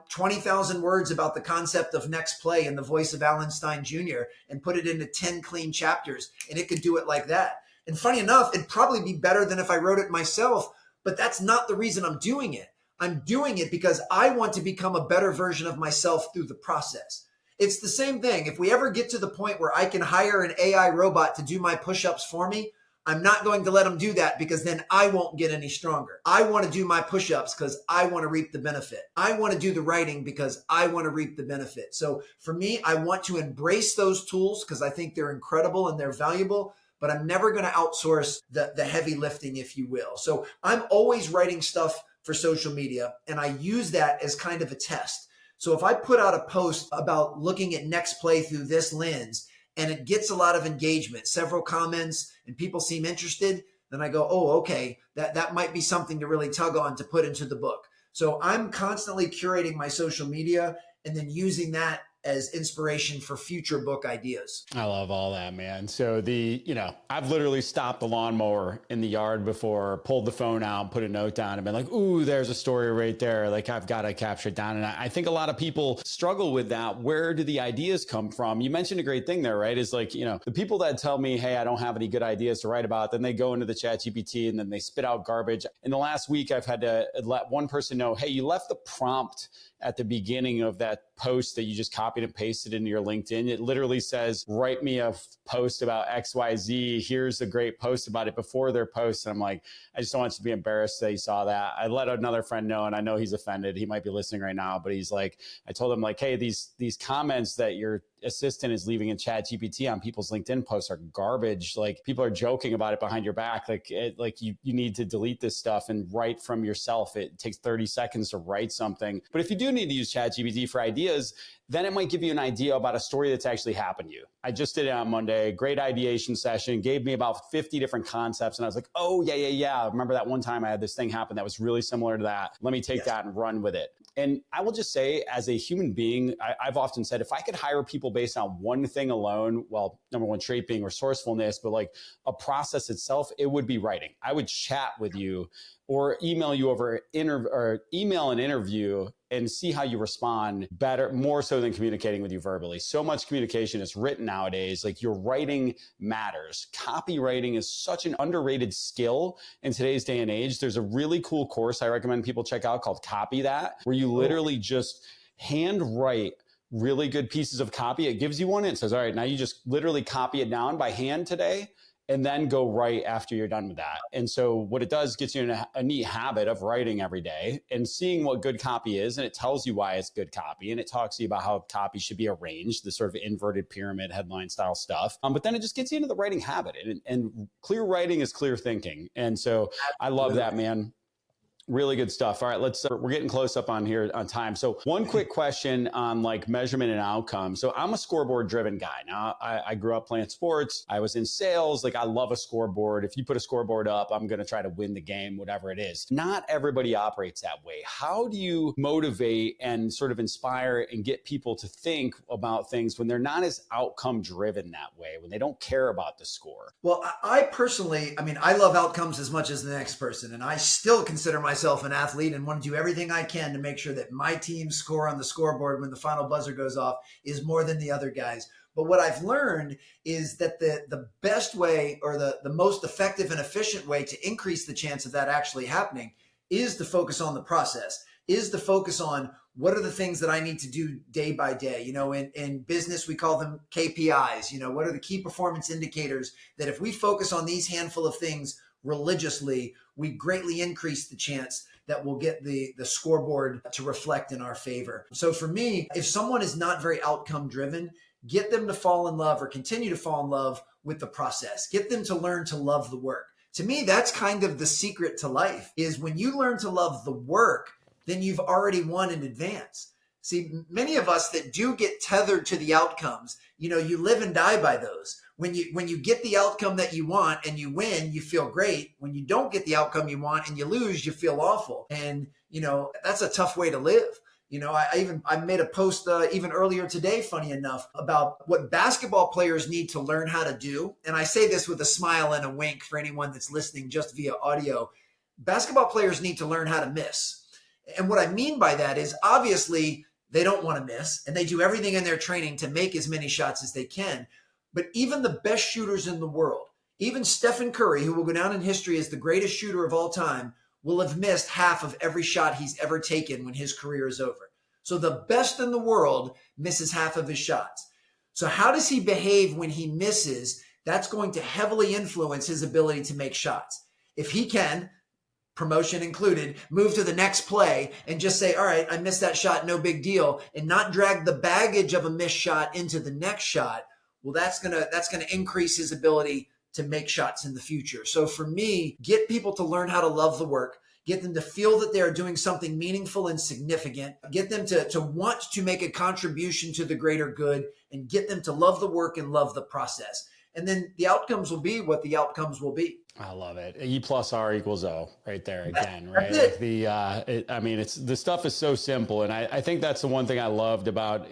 20,000 words about the concept of Next Play in the voice of Alan Stein Jr. and put it into 10 clean chapters, and it could do it like that. And funny enough, it'd probably be better than if I wrote it myself, but that's not the reason I'm doing it. I'm doing it because I want to become a better version of myself through the process. It's the same thing. If we ever get to the point where I can hire an AI robot to do my push-ups for me, I'm not going to let them do that, because then I won't get any stronger. I want to do my push-ups because I want to reap the benefit. I want to do the writing because I want to reap the benefit. So for me, I want to embrace those tools because I think they're incredible and they're valuable, but I'm never going to outsource the heavy lifting, if you will. So I'm always writing stuff for social media, and I use that as kind of a test. So if I put out a post about looking at Next Play through this lens, and it gets a lot of engagement, several comments, and people seem interested, then I go, oh, okay, that might be something to really tug on to put into the book. So I'm constantly curating my social media and then using that as inspiration for future book ideas. I love all that, man. So I've literally stopped the lawnmower in the yard before, pulled the phone out, put a note down, and been like, ooh, there's a story right there. Like, I've got to capture it down. And I think a lot of people struggle with that. Where do the ideas come from? You mentioned a great thing there, right? Is like, the people that tell me, hey, I don't have any good ideas to write about, then they go into the ChatGPT and then they spit out garbage. In the last week, I've had to let one person know, hey, you left the prompt at the beginning of that post that you just copied and pasted into your LinkedIn. It literally says, write me a post about XYZ. Here's a great post about it before their post. And I'm like, I just don't want you to be embarrassed that you saw that. I let another friend know, and I know he's offended. He might be listening right now, but he's like, I told him like, hey, these comments that your assistant is leaving in ChatGPT on people's LinkedIn posts are garbage. Like, people are joking about it behind your back. You need to delete this stuff and write from yourself. It takes 30 seconds to write something. But if you do need to use ChatGPT for ideas, then it might give you an idea about a story that's actually happened to you. I just did it on Monday, great ideation session, gave me about 50 different concepts. And I was like, oh, yeah. Remember that one time I had this thing happen that was really similar to that. Let me take that and run with it. And I will just say, as a human being, I've often said, if I could hire people based on one thing alone, well, number one trait being resourcefulness, but like a process itself, it would be writing. I would chat with you or email you over email an interview and see how you respond better, more so than communicating with you verbally. So much communication is written nowadays. Like, your writing matters. Copywriting is such an underrated skill in today's day and age. There's a really cool course I recommend people check out called Copy That, where you literally just hand write really good pieces of copy. It gives you one. It says, all right, now you just literally copy it down by hand today. and then go write after you're done with that. And so what it does gets you in a neat habit of writing every day and seeing what good copy is. And it tells you why it's good copy. And it talks to you about how copy should be arranged, the sort of inverted pyramid headline style stuff. But then it just gets you into the writing habit, and clear writing is clear thinking. And so I love that, man. Really good stuff. All right, we're getting close up on here on time. So one quick question on like measurement and outcome. So I'm a scoreboard driven guy. Now I grew up playing sports. I was in sales. Like I love a scoreboard. If you put a scoreboard up, I'm going to try to win the game, whatever it is. Not everybody operates that way. How do you motivate and sort of inspire and get people to think about things when they're not as outcome driven that way, when they don't care about the score? Well, I personally, I love outcomes as much as the next person. And I still consider myself an athlete and want to do everything I can to make sure that my team's score on the scoreboard when the final buzzer goes off is more than the other guys. But what I've learned is that the best way, or the most effective and efficient way to increase the chance of that actually happening is to focus on the process, is to focus on what are the things that I need to do day by day. In business, we call them KPIs. What are the key performance indicators that if we focus on these handful of things religiously, we greatly increase the chance that we'll get the scoreboard to reflect in our favor. So for me, if someone is not very outcome driven, get them to fall in love or continue to fall in love with the process. Get them to learn to love the work. To me, that's kind of the secret to life, is when you learn to love the work, then you've already won in advance. See, many of us that do get tethered to the outcomes, you live and die by those. When you get the outcome that you want and you win, you feel great. When you don't get the outcome you want and you lose, you feel awful. And, that's a tough way to live. I made a post even earlier today, funny enough, about what basketball players need to learn how to do. And I say this with a smile and a wink for anyone that's listening just via audio. Basketball players need to learn how to miss. And what I mean by that is obviously they don't want to miss, and they do everything in their training to make as many shots as they can. But even the best shooters in the world, even Stephen Curry, who will go down in history as the greatest shooter of all time, will have missed half of every shot he's ever taken when his career is over. So the best in the world misses half of his shots. So how does he behave when he misses? That's going to heavily influence his ability to make shots. If he can, promotion included, move to the next play and just say, all right, I missed that shot, no big deal, and not drag the baggage of a missed shot into the next shot, well, that's gonna increase his ability to make shots in the future. So for me, get people to learn how to love the work, get them to feel that they are doing something meaningful and significant, get them to want to make a contribution to the greater good, and get them to love the work and love the process. And then the outcomes will be what the outcomes will be. I love it. E plus R equals O right there again, right? That's Like the stuff is so simple. And I think that's the one thing I loved about,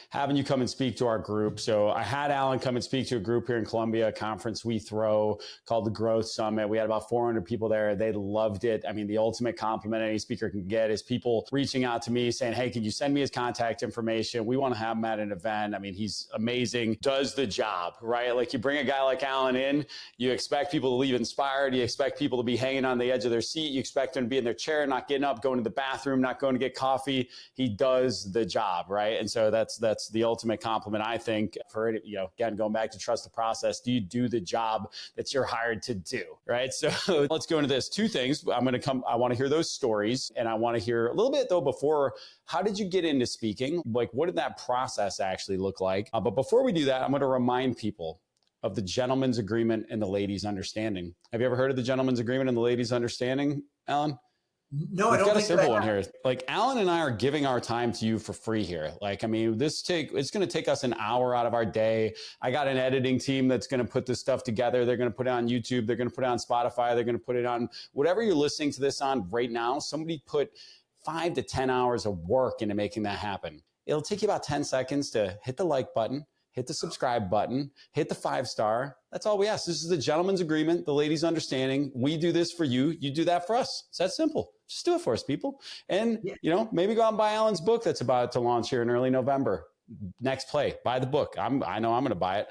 having you come and speak to our group. So I had Alan come and speak to a group here in Columbia, a conference we throw called the Growth Summit. We had about 400 people there. They loved it. The ultimate compliment any speaker can get is people reaching out to me saying, hey, can you send me his contact information? We want to have him at an event. He's amazing, does the job, right? Like you bring a guy like Alan in, you expect people to leave inspired. You expect people to be hanging on the edge of their seat. You expect them to be in their chair, not getting up, going to the bathroom, not going to get coffee. He does the job, right? And so that's the ultimate compliment, I think, for it. Again, going back to trust the process. Do you do the job that you're hired to do, right? So let's go into this. Two things. I want to hear those stories, and I want to hear a little bit though before. How did you get into speaking? Like, what did that process actually look like? But before we do that, I'm going to remind people of the gentleman's agreement and the ladies' understanding. Have you ever heard of the gentleman's agreement and the ladies' understanding, Alan? No, I don't think We've got a simple one here. Like Alan and I are giving our time to you for free here. Like, it's going to take us an hour out of our day. I got an editing team that's going to put this stuff together. They're going to put it on YouTube. They're going to put it on Spotify. They're going to put it on whatever you're listening to this on right now. Somebody put 5 to 10 hours of work into making that happen. It'll take you about 10 seconds to hit the like button, hit the subscribe button, hit the 5-star. That's all we ask. This is the gentleman's agreement, the ladies' understanding. We do this for you. You do that for us. It's that simple. Just do it for us, people. And, maybe go out and buy Alan's book that's about to launch here in early November. Next Play. Buy the book. I know I'm going to buy it.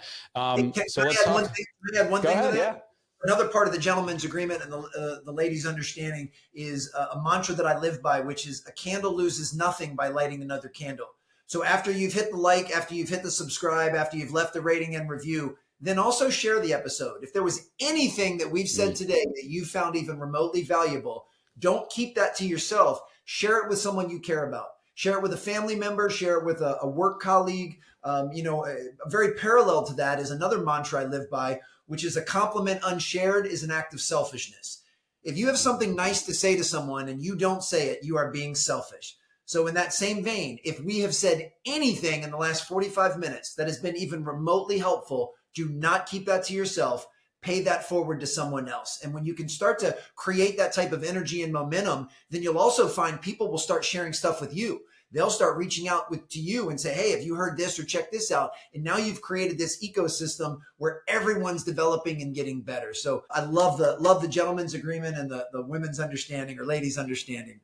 So let's talk. Can I add one thing to that? Yeah. Another part of the gentleman's agreement and the ladies' understanding is a mantra that I live by, which is a candle loses nothing by lighting another candle. So after you've hit the like, after you've hit the subscribe, after you've left the rating and review, then also share the episode. If there was anything that we've said today that you found even remotely valuable, don't keep that to yourself. Share it with someone you care about. Share it with a family member, share it with a work colleague. Very parallel to that is another mantra I live by, which is a compliment unshared is an act of selfishness. If you have something nice to say to someone and you don't say it, you are being selfish. So in that same vein, if we have said anything in the last 45 minutes that has been even remotely helpful, do not keep that to yourself. Pay that forward to someone else. And when you can start to create that type of energy and momentum, then you'll also find people will start sharing stuff with you. They'll start reaching out to you and say, hey, have you heard this or check this out? And now you've created this ecosystem where everyone's developing and getting better. So I love the gentleman's agreement and the women's understanding or ladies' understanding.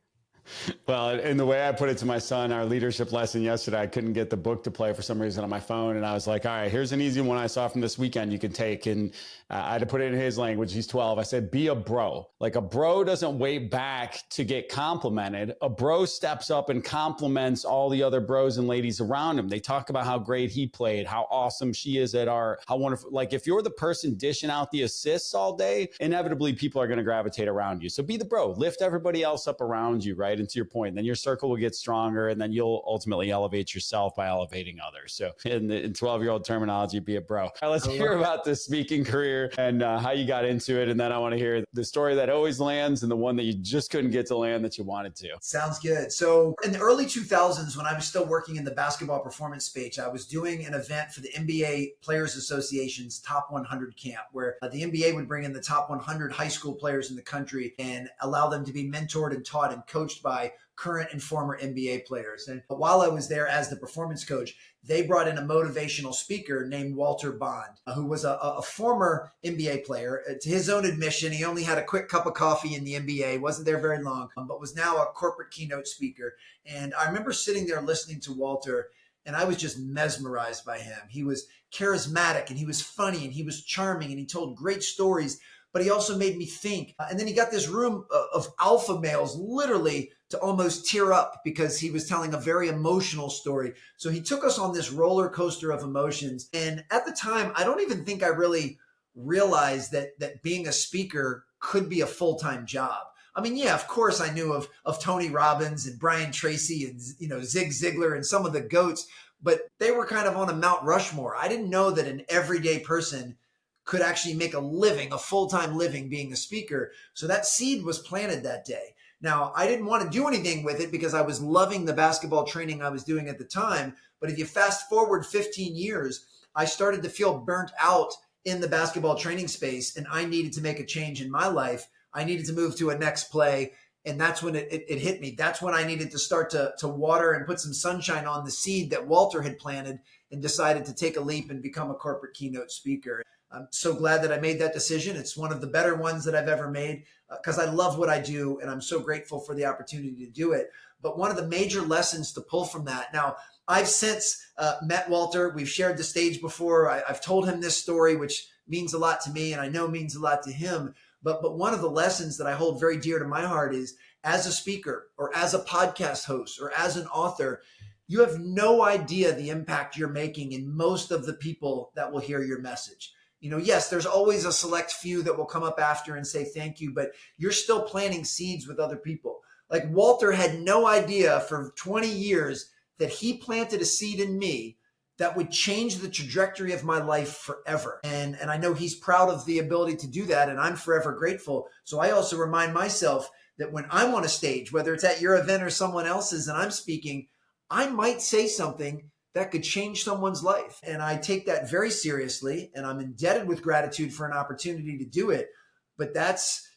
Well, in the way I put it to my son, our leadership lesson yesterday, I couldn't get the book to play for some reason on my phone. And I was like, all right, here's an easy one I saw from this weekend you can take. And I had to put it in his language. He's 12. I said, be a bro. Like a bro doesn't wait back to get complimented. A bro steps up and compliments all the other bros and ladies around him. They talk about how great he played, how awesome she is at art, how wonderful. Like if you're the person dishing out the assists all day, inevitably people are going to gravitate around you. So be the bro, lift everybody else up around you, right? And to your point, then your circle will get stronger and then you'll ultimately elevate yourself by elevating others. So in 12-year-old terminology, be a bro. All right, let's hear about this speaking career and how you got into it. And then I want to hear the story that always lands and the one that you just couldn't get to land that you wanted to. Sounds good. So in the early 2000s, when I was still working in the basketball performance space, I was doing an event for the NBA Players Association's Top 100 camp, where the NBA would bring in the top 100 high school players in the country and allow them to be mentored and taught and coached by current and former NBA players. And while I was there as the performance coach, they brought in a motivational speaker named Walter Bond, who was a former NBA player. To his own admission, he only had a quick cup of coffee in the NBA, wasn't there very long, but was now a corporate keynote speaker. And I remember sitting there listening to Walter, and I was just mesmerized by him. He was charismatic, and he was funny, and he was charming, and he told great stories, but he also made me think. And then he got this room of alpha males literally to almost tear up because he was telling a very emotional story. So he took us on this roller coaster of emotions. And at the time, I don't even think I really realized that being a speaker could be a full-time job. I mean, yeah, of course I knew of Tony Robbins and Brian Tracy and, Zig Ziglar and some of the GOATs, but they were kind of on a Mount Rushmore. I didn't know that an everyday person could actually make a living, a full-time living being a speaker. So that seed was planted that day. Now, I didn't want to do anything with it because I was loving the basketball training I was doing at the time. But if you fast forward 15 years, I started to feel burnt out in the basketball training space, and I needed to make a change in my life. I needed to move to a next play, and that's when it hit me. That's when I needed to start to water and put some sunshine on the seed that Walter had planted and decided to take a leap and become a corporate keynote speaker. I'm so glad that I made that decision. It's one of the better ones that I've ever made because I love what I do, and I'm so grateful for the opportunity to do it. But one of the major lessons to pull from that, now, I've since met Walter. We've shared the stage before. I've told him this story, which means a lot to me, and I know means a lot to him. But one of the lessons that I hold very dear to my heart is, as a speaker or as a podcast host or as an author, you have no idea the impact you're making in most of the people that will hear your message. Yes, there's always a select few that will come up after and say thank you, but you're still planting seeds with other people. Like Walter had no idea for 20 years that he planted a seed in me that would change the trajectory of my life forever. And I know he's proud of the ability to do that, and I'm forever grateful. So I also remind myself that when I'm on a stage, whether it's at your event or someone else's, and I'm speaking, I might say something that could change someone's life. And I take that very seriously, and I'm indebted with gratitude for an opportunity to do it. But that's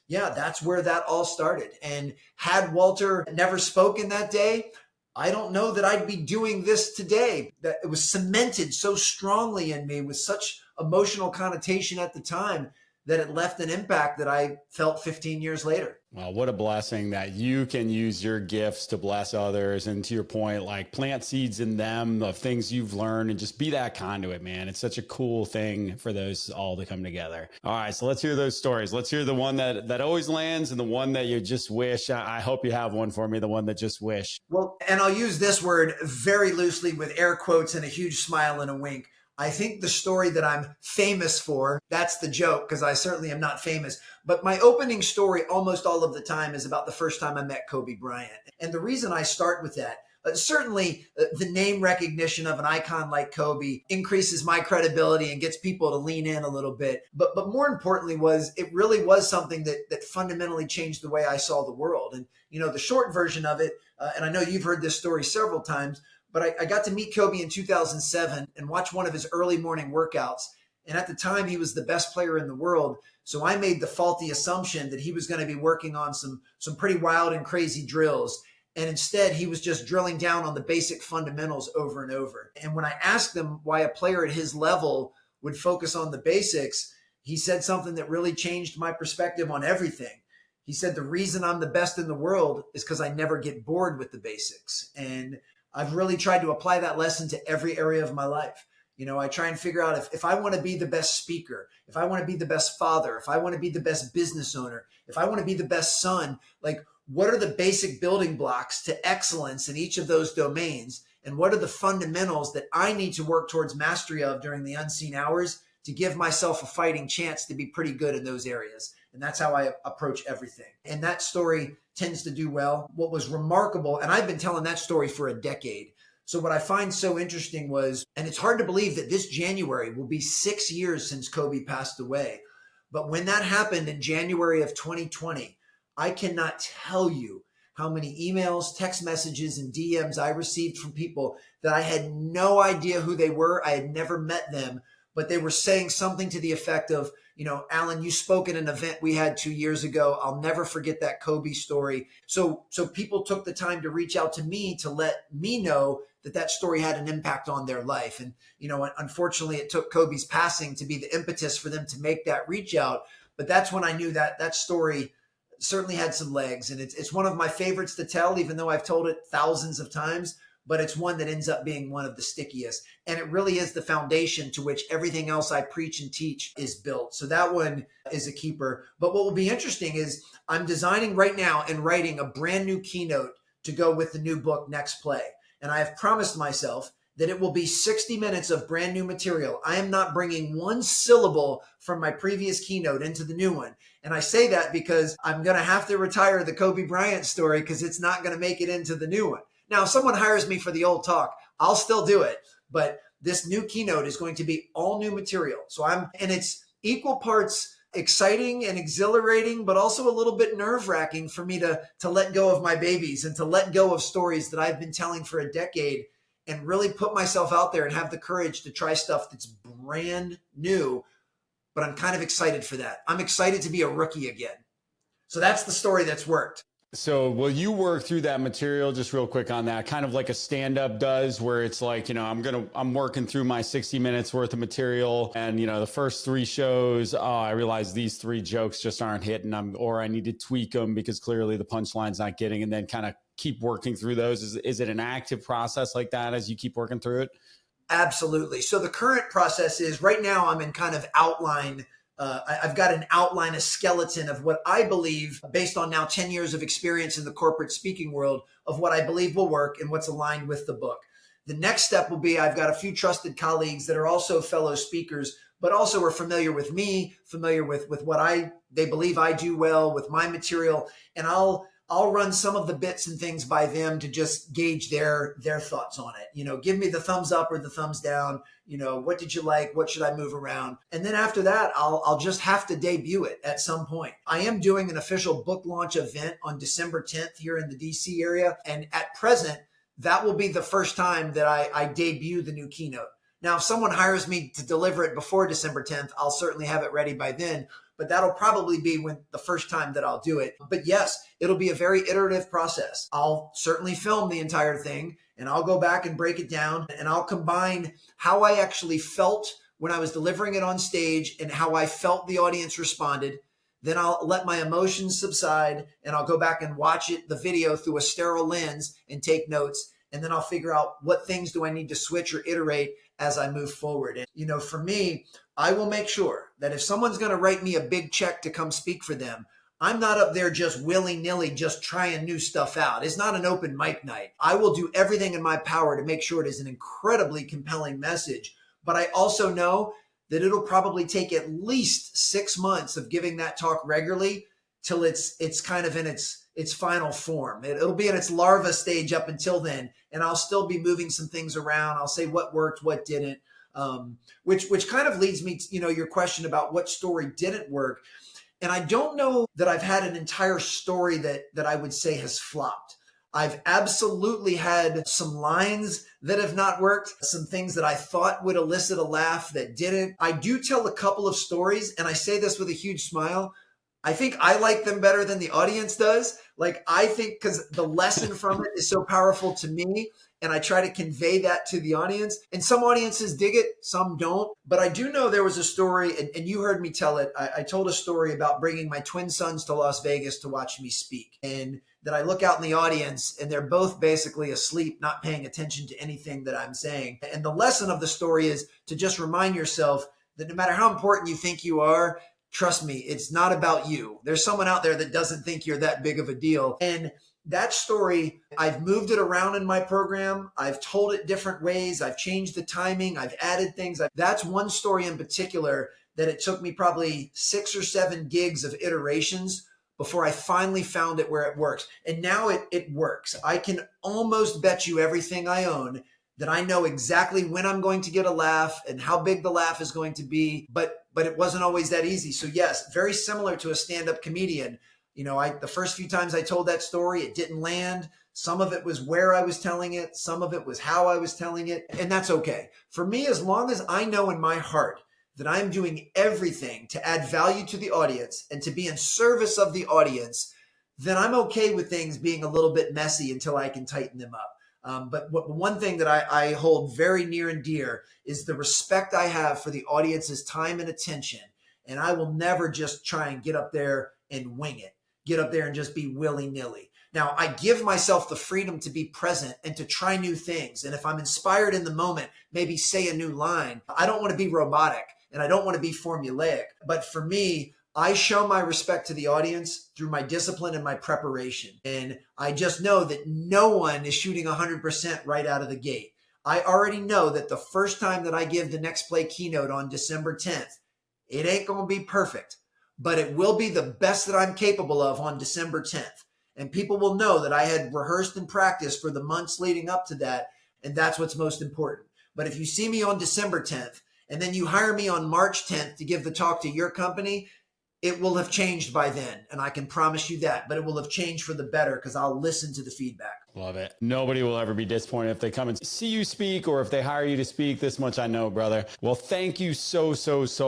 where that all started. And had Walter never spoken that day, I don't know that I'd be doing this today. That it was cemented so strongly in me with such emotional connotation at the time that it left an impact that I felt 15 years later. Well, what a blessing that you can use your gifts to bless others. And to your point, like plant seeds in them of things you've learned and just be that conduit, man. It's such a cool thing for those all to come together. All right, so let's hear those stories. Let's hear the one that always lands and the one that you just wish. I hope you have one for me, the one that just wish. Well, and I'll use this word very loosely with air quotes and a huge smile and a wink. I think the story that I'm famous for, that's the joke, because I certainly am not famous. But my opening story almost all of the time is about the first time I met Kobe Bryant. And the reason I start with that, certainly the name recognition of an icon like Kobe increases my credibility and gets people to lean in a little bit. But more importantly it really was something that fundamentally changed the way I saw the world. And, the short version of it, and I know you've heard this story several times, but I got to meet Kobe in 2007 and watch one of his early morning workouts. And at the time, he was the best player in the world. So I made the faulty assumption that he was going to be working on some pretty wild and crazy drills. And instead, he was just drilling down on the basic fundamentals over and over. And when I asked him why a player at his level would focus on the basics, he said something that really changed my perspective on everything. He said, the reason I'm the best in the world is because I never get bored with the basics. And I've really tried to apply that lesson to every area of my life. I try and figure out if I want to be the best speaker, if I want to be the best father, if I want to be the best business owner, if I want to be the best son, like what are the basic building blocks to excellence in each of those domains? And what are the fundamentals that I need to work towards mastery of during the unseen hours to give myself a fighting chance to be pretty good in those areas? And that's how I approach everything. And that story tends to do well. What was remarkable, and I've been telling that story for a decade. So what I find so interesting was, and it's hard to believe that this January will be 6 years since Kobe passed away. But when that happened in January of 2020, I cannot tell you how many emails, text messages, and DMs I received from people that I had no idea who they were. I had never met them, but they were saying something to the effect of, Alan, you spoke at an event we had 2 years ago. I'll never forget that Kobe story. So people took the time to reach out to me to let me know that story had an impact on their life. And, unfortunately, it took Kobe's passing to be the impetus for them to make that reach out. But that's when I knew that story certainly had some legs. And it's one of my favorites to tell, even though I've told it thousands of times. But it's one that ends up being one of the stickiest. And it really is the foundation to which everything else I preach and teach is built. So that one is a keeper. But what will be interesting is I'm designing right now and writing a brand new keynote to go with the new book, Next Play. And I have promised myself that it will be 60 minutes of brand new material. I am not bringing one syllable from my previous keynote into the new one. And I say that because I'm going to have to retire the Kobe Bryant story because it's not going to make it into the new one. Now, if someone hires me for the old talk, I'll still do it. But this new keynote is going to be all new material. And it's equal parts exciting and exhilarating, but also a little bit nerve-wracking for me to let go of my babies and to let go of stories that I've been telling for a decade and really put myself out there and have the courage to try stuff that's brand new. But I'm kind of excited for that. I'm excited to be a rookie again. So that's the story that's worked. So will you work through that material just real quick on that, kind of like a stand-up does, where it's like, I'm working through my 60 minutes worth of material and, the first 3 shows, I realize these 3 jokes just aren't hitting them, or I need to tweak them because clearly the punchline's not getting, and then kind of keep working through those. Is it an active process like that as you keep working through it? Absolutely. So the current process is right now I'm in kind of outline. I've got an outline, a skeleton of what I believe, based on now 10 years of experience in the corporate speaking world, of what I believe will work and what's aligned with the book. The next step will be I've got a few trusted colleagues that are also fellow speakers, but also are familiar with me, familiar with what they believe I do well with my material. And I'll run some of the bits and things by them to just gauge their thoughts on it. Give me the thumbs up or the thumbs down. What did you like? What should I move around? And then after that, I'll just have to debut it at some point. I am doing an official book launch event on December 10th here in the DC area. And at present, that will be the first time that I debut the new keynote. Now, if someone hires me to deliver it before December 10th, I'll certainly have it ready by then. But that'll probably be the first time that I'll do it. But yes, it'll be a very iterative process. I'll certainly film the entire thing and I'll go back and break it down and I'll combine how I actually felt when I was delivering it on stage and how I felt the audience responded. Then I'll let my emotions subside and I'll go back and watch the video through a sterile lens and take notes. And then I'll figure out what things do I need to switch or iterate as I move forward. And, for me, I will make sure that if someone's going to write me a big check to come speak for them, I'm not up there just willy-nilly just trying new stuff out. It's not an open mic night. I will do everything in my power to make sure it is an incredibly compelling message. But I also know that it'll probably take at least 6 months of giving that talk regularly till it's kind of in its final form. It'll be in its larva stage up until then, and I'll still be moving some things around. I'll say what worked, what didn't, which kind of leads me to, your question about what story didn't work. And I don't know that I've had an entire story that I would say has flopped. I've absolutely had some lines that have not worked, some things that I thought would elicit a laugh that didn't. I do tell a couple of stories, and I say this with a huge smile. I think I like them better than the audience does. Like, I think because the lesson from it is so powerful to me, and I try to convey that to the audience. And some audiences dig it, some don't. But I do know there was a story, and you heard me tell it. I told a story about bringing my twin sons to Las Vegas to watch me speak. And that I look out in the audience, and they're both basically asleep, not paying attention to anything that I'm saying. And the lesson of the story is to just remind yourself that no matter how important you think you are, trust me, it's not about you. There's someone out there that doesn't think you're that big of a deal. And that story, I've moved it around in my program. I've told it different ways. I've changed the timing. I've added things. That's one story in particular that it took me probably 6 or 7 gigs of iterations before I finally found it where it works. And now it works. I can almost bet you everything I own that I know exactly when I'm going to get a laugh and how big the laugh is going to be. But it wasn't always that easy. So yes, very similar to a stand-up comedian. The first few times I told that story, it didn't land. Some of it was where I was telling it. Some of it was how I was telling it. And that's okay. For me, as long as I know in my heart that I'm doing everything to add value to the audience and to be in service of the audience, then I'm okay with things being a little bit messy until I can tighten them up. But one thing that I hold very near and dear is the respect I have for the audience's time and attention. And I will never just try and get up there and wing it, get up there and just be willy-nilly. Now, I give myself the freedom to be present and to try new things. And if I'm inspired in the moment, maybe say a new line. I don't want to be robotic and I don't want to be formulaic. But for me, I show my respect to the audience through my discipline and my preparation. And I just know that no one is shooting 100% right out of the gate. I already know that the first time that I give the Next Play keynote on December 10th, it ain't going to be perfect, but it will be the best that I'm capable of on December 10th. And people will know that I had rehearsed and practiced for the months leading up to that. And that's what's most important. But if you see me on December 10th, and then you hire me on March 10th to give the talk to your company, it will have changed by then. And I can promise you that, but it will have changed for the better because I'll listen to the feedback. Love it. Nobody will ever be disappointed if they come and see you speak or if they hire you to speak. This much I know, brother. Well, thank you so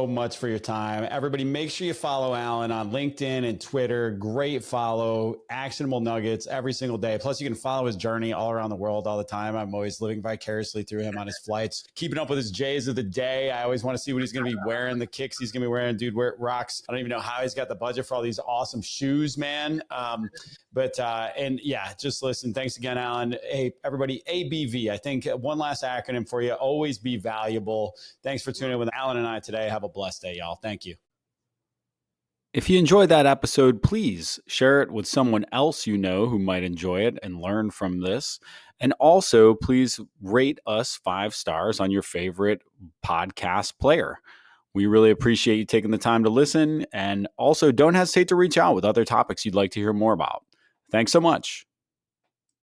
much for your time. Everybody, make sure you follow Alan on LinkedIn and Twitter. Great follow, actionable nuggets every single day. Plus, you can follow his journey all around the world all the time. I'm always living vicariously through him on his flights, keeping up with his J's of the day. I always want to see what he's going to be wearing, the kicks he's going to be wearing. Dude, where it rocks. I don't even know how he's got the budget for all these awesome shoes, man. And yeah, just listen. Thanks again, Alan. Hey, everybody, ABV. I think one last acronym for you. Always be valuable. Thanks for tuning in with Alan and I today. Have a blessed day, y'all. Thank you. If you enjoyed that episode, please share it with someone else you know who might enjoy it and learn from this. And also, please rate us 5 stars on your favorite podcast player. We really appreciate you taking the time to listen. And also, don't hesitate to reach out with other topics you'd like to hear more about. Thanks so much.